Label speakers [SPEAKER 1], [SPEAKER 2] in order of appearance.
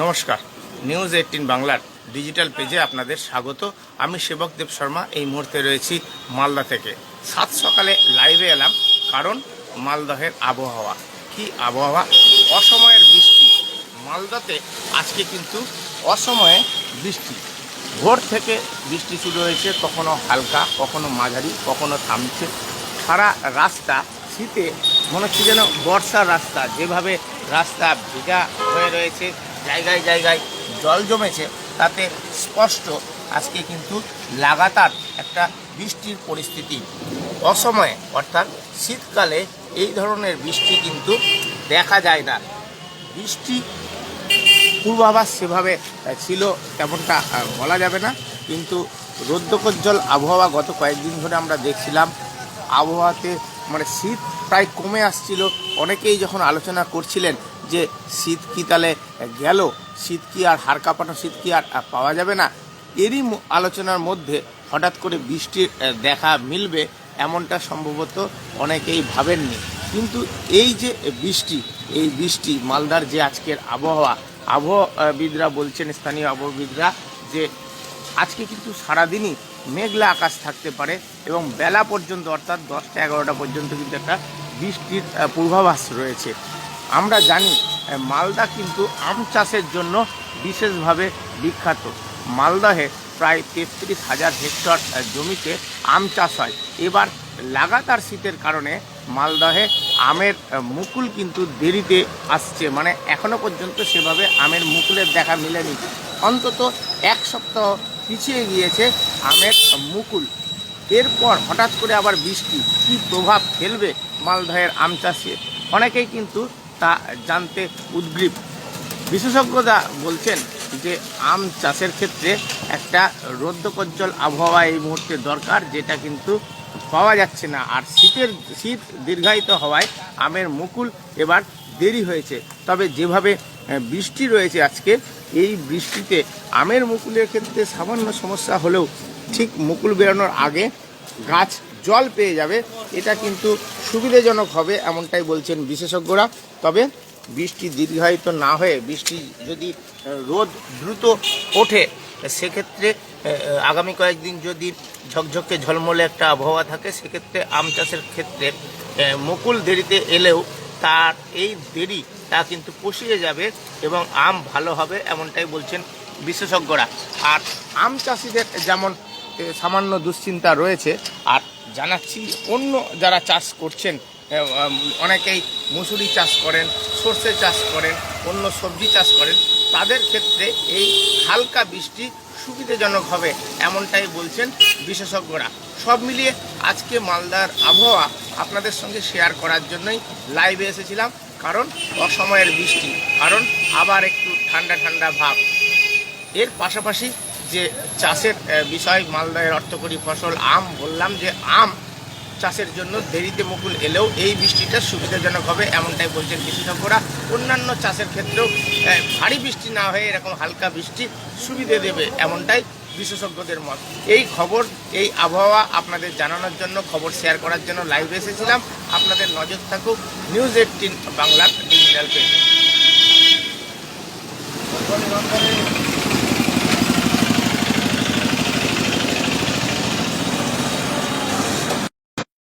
[SPEAKER 1] নমস্কার, নিউজ 18 বাংলার ডিজিটাল পেজে আপনাদের স্বাগত। আমি সেবক দেব শর্মা এই মুহূর্তে রয়েছি মালদা থেকে। সাত সকালে লাইভে এলাম, কারণ মালদহের আবহাওয়া কি আবহাওয়া, অসময়ের বৃষ্টি। মালদাতে আজকে কিন্তু অসময়ে বৃষ্টি, ভোর থেকে বৃষ্টি শুরু হয়েছে, কখনো হালকা, কখনো মাঝারি, কখনো থামছে। সারা রাস্তা শীতে মনে হচ্ছে যেন বর্ষার রাস্তা, যেভাবে রাস্তা ভেজা হয়ে রয়েছে, জায়গায় জায়গায় জল জমেছে, তাতে স্পষ্ট আজকে কিন্তু লাগাতার একটা বৃষ্টির পরিস্থিতি। অসময়ে অর্থাৎ শীতকালে এই ধরনের বৃষ্টি কিন্তু দেখা যায় না। বৃষ্টি পূর্বাভাস সেভাবে ছিল তেমনটা বলা যাবে না, কিন্তু রৌদ্রোজ্জ্বল আবহাওয়া গত কয়েকদিন ধরে আমরা দেখছিলাম। আবহাওয়াতে শীত প্রায় কমে আসছিল। অনেকেই যখন আলোচনা করছিলেন যে শীত কি তাহলে গেল, শীত কি আর হাড় কাঁপানো শীত কি আর পাওয়া যাবে না, এরই আলোচনার মধ্যে হঠাৎ করে বৃষ্টির দেখা মিলবে এমনটা সম্ভবত অনেকেই ভাবেননি। কিন্তু এই যে এই বৃষ্টি মালদার যে আজকের আবহাওয়াবিদরা বলছেন, স্থানীয় আবহাওয়াবিদরা, যে আজকে কিন্তু সারাদিনই মেঘলা আকাশ থাকতে পারে এবং বেলা পর্যন্ত অর্থাৎ 10টা-11টা পর্যন্ত কিন্তু একটা বৃষ্টির পূর্বাভাস রয়েছে। আমরা জানি মালদা কিন্তু আম চাষের জন্য বিশেষভাবে বিখ্যাত। মালদহে প্রায় 33,000 হেক্টর জমিতে আম চাষ হয়। এবার লাগাতার শীতের কারণে মালদহে আমের মুকুল কিন্তু দেরিতে আসছে, এখনও পর্যন্ত সেভাবে আমের মুকুলের দেখা মেলেনি। অন্তত এক সপ্তাহ পিছিয়ে গিয়েছে আমের মুকুল। এরপর হঠাৎ করে আবার বৃষ্টি কী প্রভাব ফেলবে মালদহের আম চাষে, অনেকেই কিন্তু তা জানতে উদ্গ্রীব। বিশেষজ্ঞরা বলছেন যে আম চাষের ক্ষেত্রে একটা রৌদ্রোজ্জ্বল আবহাওয়া এই মুহূর্তে দরকার, যেটা কিন্তু পাওয়া যাচ্ছে না। আর শীত দীর্ঘায়িত হওয়ায় আমের মুকুল এবার দেরি হয়েছে। তবে যেভাবে বৃষ্টি রয়েছে আজকে, এই বৃষ্টিতে আমের মুকুলের ক্ষেত্রে সামান্য সমস্যা হলেও ঠিক মুকুল বেরোনোর আগে গাছ জল পেয়ে যাবে, এটা কিন্তু সুবিধাজনক হবে এমনটাই বলছেন বিশেষজ্ঞরা। তবে বৃষ্টি দীর্ঘায়িত না হয়ে বৃষ্টি যদি রোদ দ্রুত ওঠে, সেক্ষেত্রে আগামী কয়েকদিন যদি ঝকঝকে ঝলমলে একটা আবহাওয়া থাকে, সেক্ষেত্রে আম চাষের ক্ষেত্রে মুকুল দেরিতে এলেও তার এই দেরি তা কিন্তু পুষিয়ে যাবে এবং আম ভালো হবে এমনটাই বলছেন বিশেষজ্ঞরা। আর আম চাষিদের যেমন সামান্য দুশ্চিন্তা রয়েছে, আর জানাচ্ছি অন্য যারা চাষ করছেন, অনেকেই মুসুরি চাষ করেন, সর্ষে চাষ করেন, অন্য সবজি চাষ করেন, তাদের ক্ষেত্রে এই হালকা বৃষ্টি সুবিধাজনক হবে এমনটাই বলছেন বিশেষজ্ঞরা। সব মিলিয়ে আজকে মালদার আবহাওয়া আপনাদের সঙ্গে শেয়ার করার জন্যই লাইভে এসেছিলাম, কারণ অসময়ের বৃষ্টি, কারণ আবার একটু ঠান্ডা ঠান্ডা ভাব। এর পাশাপাশি যে চাষের বিষয়, মালদার অর্থকরী ফসল আম, বললাম যে আম চাষের জন্য দেরিতে মুকুল এলেও এই বৃষ্টিটা সুবিধাজনক হবে এমনটাই বলছেন বিশেষজ্ঞরা। অন্যান্য চাষের ক্ষেত্রেও ভারী বৃষ্টি না হয়ে এরকম হালকা বৃষ্টি সুবিধে দেবে এমনটাই বিশেষজ্ঞদের মত। এই খবর, এই আবহাওয়া আপনাদের জানানোর জন্য, খবর শেয়ার করার জন্য লাইভে এসেছিলাম। আপনাদের নজর থাকুক নিউজ 18 বাংলার ডিজিটাল পেজে।